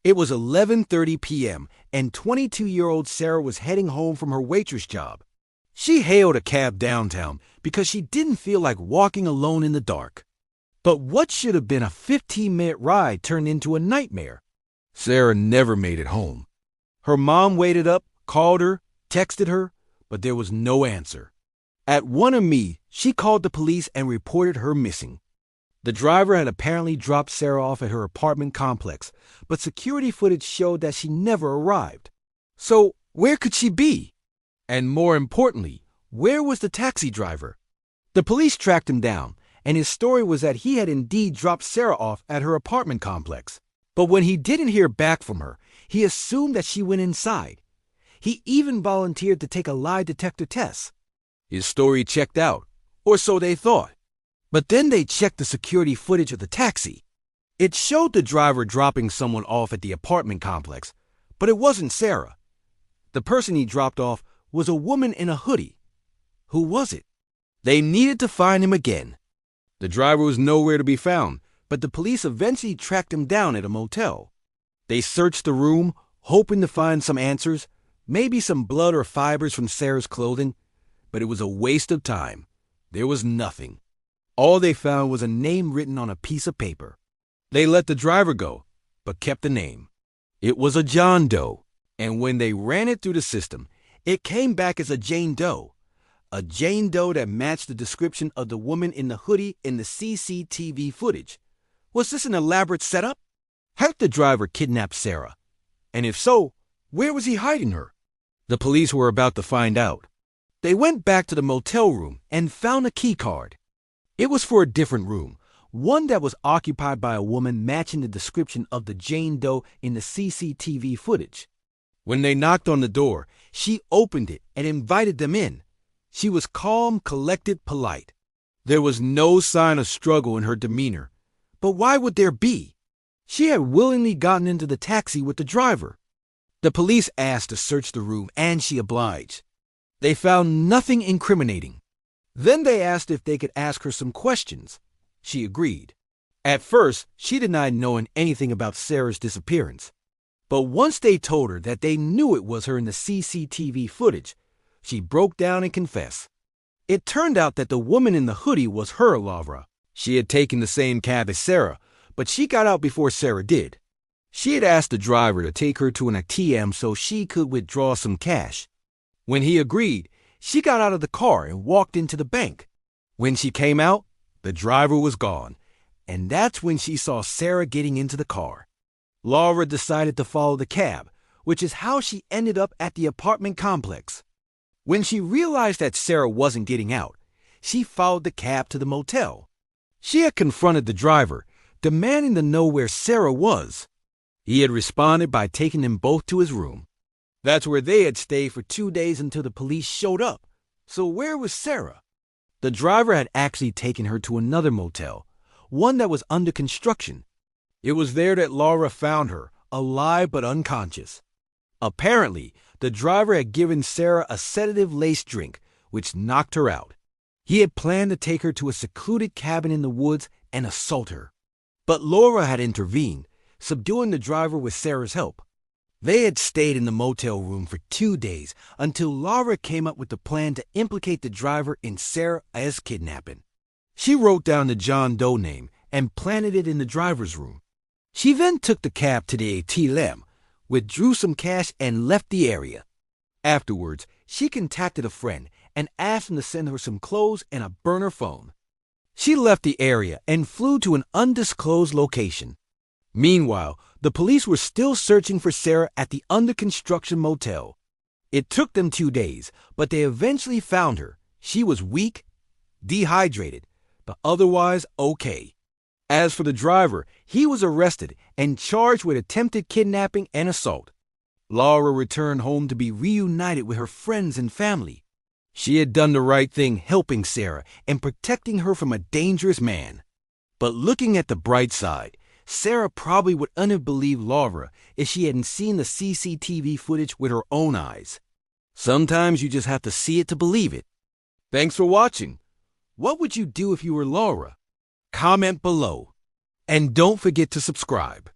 It was 11:30 p.m., and 22-year-old Sarah was heading home from her waitress job. She hailed a cab downtown because she didn't feel like walking alone in the dark. But what should have been a 15-minute ride turned into a nightmare. Sarah never made it home. Her mom waited up, called her, texted her, but there was no answer. At 1 a.m, she called the police and reported her missing. The driver had apparently dropped Sarah off at her apartment complex, but security footage showed that she never arrived. So, where could she be? And more importantly, where was the taxi driver? The police tracked him down, and his story was that he had indeed dropped Sarah off at her apartment complex. But when he didn't hear back from her, he assumed that she went inside. He even volunteered to take a lie detector test. His story checked out, or so they thought. But then they checked the security footage of the taxi. It showed the driver dropping someone off at the apartment complex, but it wasn't Sarah. The person he dropped off was a woman in a hoodie. Who was it? They needed to find him again. The driver was nowhere to be found, but the police eventually tracked him down at a motel. They searched the room, hoping to find some answers, maybe some blood or fibers from Sarah's clothing, but it was a waste of time. There was nothing. All they found was a name written on a piece of paper. They let the driver go, but kept the name. It was a John Doe, and when they ran it through the system, it came back as a Jane Doe. A Jane Doe that matched the description of the woman in the hoodie in the CCTV footage. Was this an elaborate setup? Had the driver kidnapped Sarah? And if so, where was he hiding her? The police were about to find out. They went back to the motel room and found a key card. It was for a different room, one that was occupied by a woman matching the description of the Jane Doe in the CCTV footage. When they knocked on the door, she opened it and invited them in. She was calm, collected, polite. There was no sign of struggle in her demeanor. But why would there be? She had willingly gotten into the taxi with the driver. The police asked to search the room, and she obliged. They found nothing incriminating. Then they asked if they could ask her some questions. She agreed. At first, she denied knowing anything about Sarah's disappearance. But once they told her that they knew it was her in the CCTV footage, she broke down and confessed. It turned out that the woman in the hoodie was her Laura. She had taken the same cab as Sarah, but she got out before Sarah did. She had asked the driver to take her to an ATM so she could withdraw some cash. When he agreed, she got out of the car and walked into the bank. When she came out, the driver was gone, and that's when she saw Sarah getting into the car. Laura decided to follow the cab, which is how she ended up at the apartment complex. When she realized that Sarah wasn't getting out, she followed the cab to the motel. She had confronted the driver, demanding to know where Sarah was. He had responded by taking them both to his room. That's where they had stayed for 2 days until the police showed up. So where was Sarah? The driver had actually taken her to another motel, one that was under construction. It was there that Laura found her, alive but unconscious. Apparently, the driver had given Sarah a sedative-laced drink, which knocked her out. He had planned to take her to a secluded cabin in the woods and assault her. But Laura had intervened, subduing the driver with Sarah's help. They had stayed in the motel room for 2 days until Laura came up with the plan to implicate the driver in Sarah's kidnapping. She wrote down the John Doe name and planted it in the driver's room. She then took the cab to the ATM, withdrew some cash, and left the area. Afterwards, she contacted a friend and asked him to send her some clothes and a burner phone. She left the area and flew to an undisclosed location. Meanwhile, the police were still searching for Sarah at the under-construction motel. It took them 2 days, but they eventually found her. She was weak, dehydrated, but otherwise okay. As for the driver, he was arrested and charged with attempted kidnapping and assault. Laura returned home to be reunited with her friends and family. She had done the right thing helping Sarah and protecting her from a dangerous man. But looking at the bright side, Sarah probably wouldn't have believed Laura if she hadn't seen the CCTV footage with her own eyes. Sometimes you just have to see it to believe it. Thanks for watching. What would you do if you were Laura? Comment below. And don't forget to subscribe.